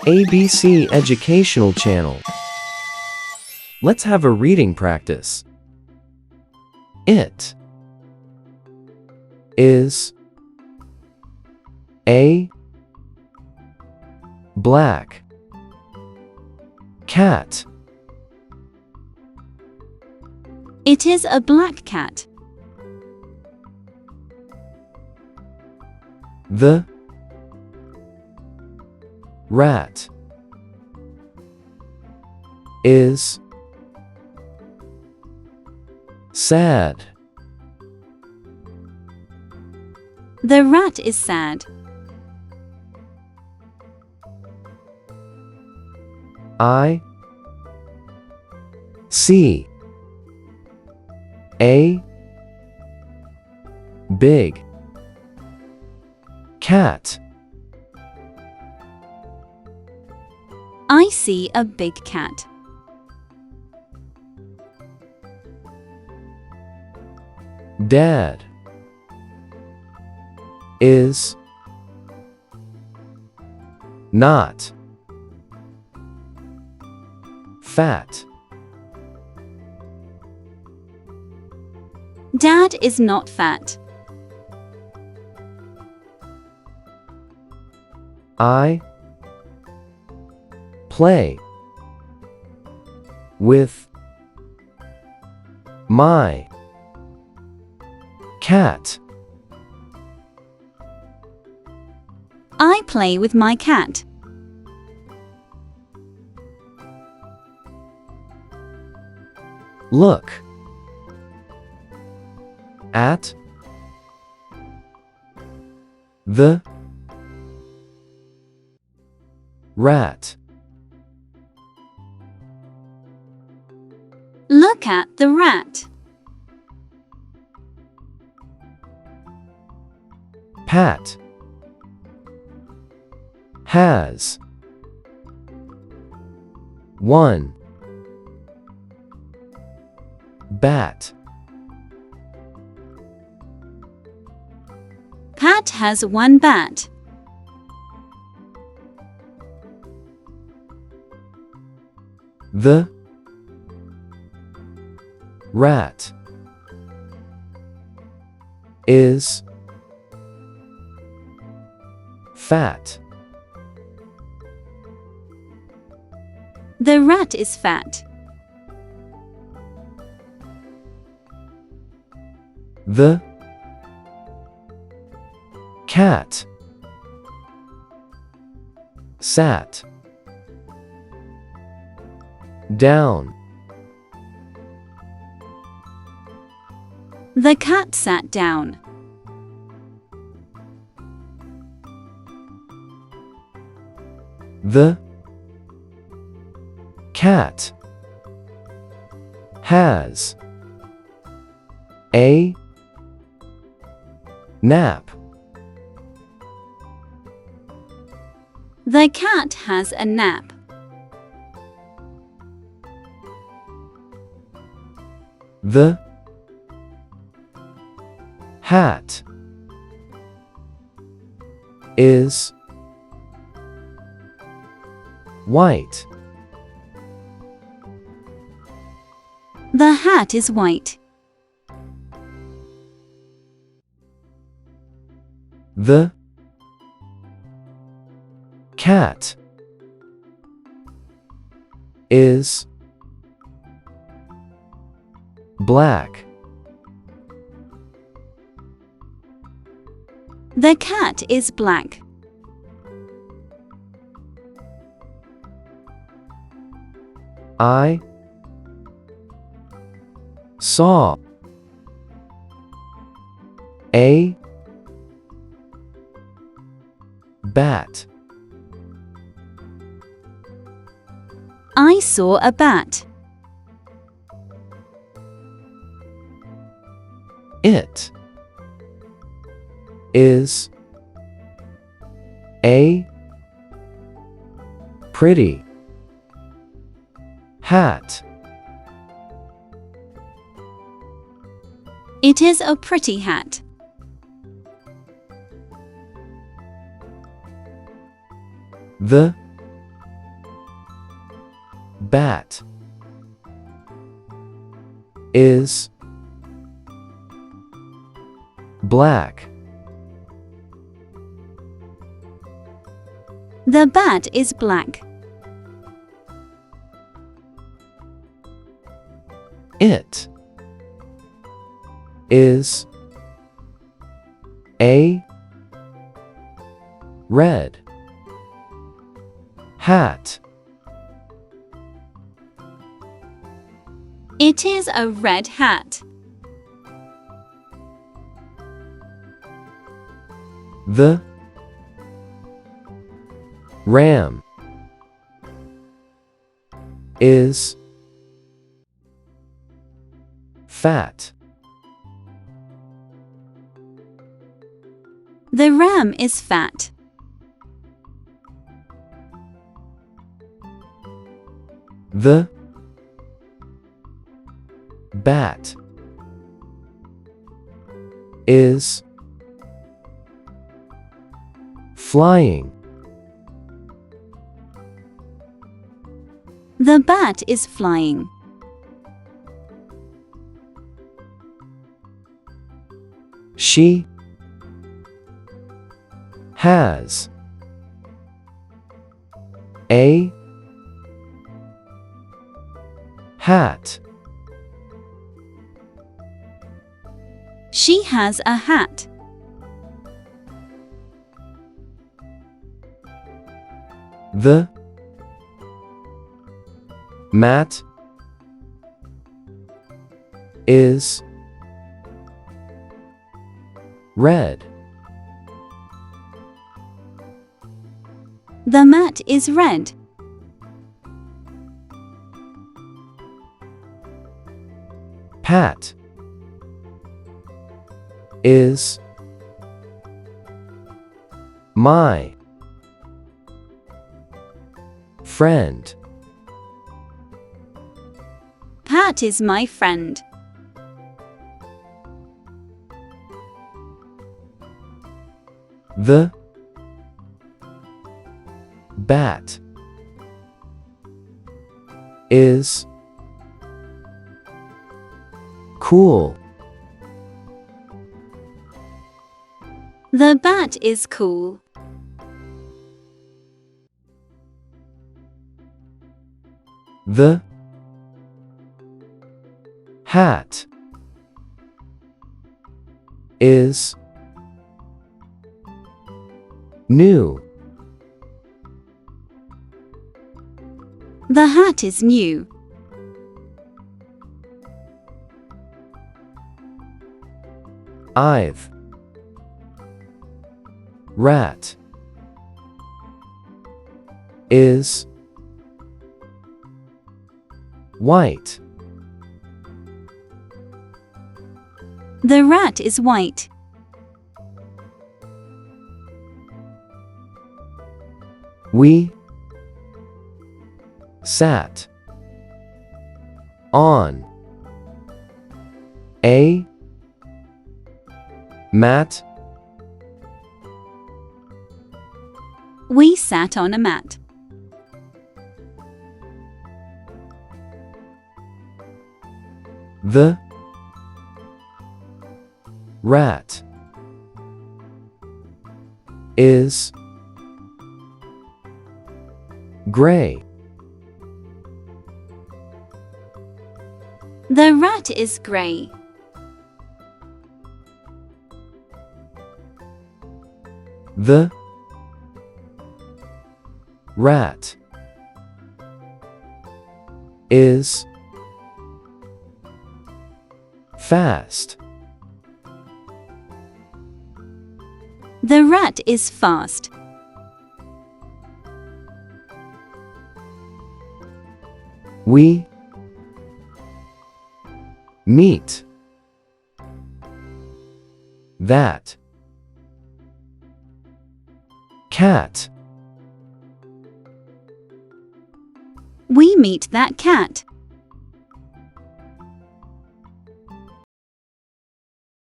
ABC Educational Channel. Let's have a reading practice. It is a black cat. It is a black cat. The rat is sad. The rat is sad. I see a big cat. I see a big cat. Dad is not fat. Dad is not fat. I play with my cat. I play with my cat. Look at the rat. Look at the rat. Pat has one bat. Pat has one bat. The rat is fat. The rat is fat. The cat sat down. The cat sat down. The cat has a nap. The cat has a nap. The hat is white. The hat is white. The cat is black. The cat is black. I saw a bat. I saw a bat. It is a pretty hat. It is a pretty hat. The bat is black. The bat is black. It is a red hat. It is a red hat. The ram is fat. The ram is fat. The bat is flying. The bat is flying. She has a hat. She has a hat. The mat is red. The mat is red. Pat is my friend. Pat is my friend. The bat is cool. The bat is cool. The hat is new. The hat is new. I've rat is white. The rat is white. We sat on a mat. We sat on a mat. The rat is gray. The rat is gray. The rat is fast. The rat is fast. We meet that cat. We meet that cat.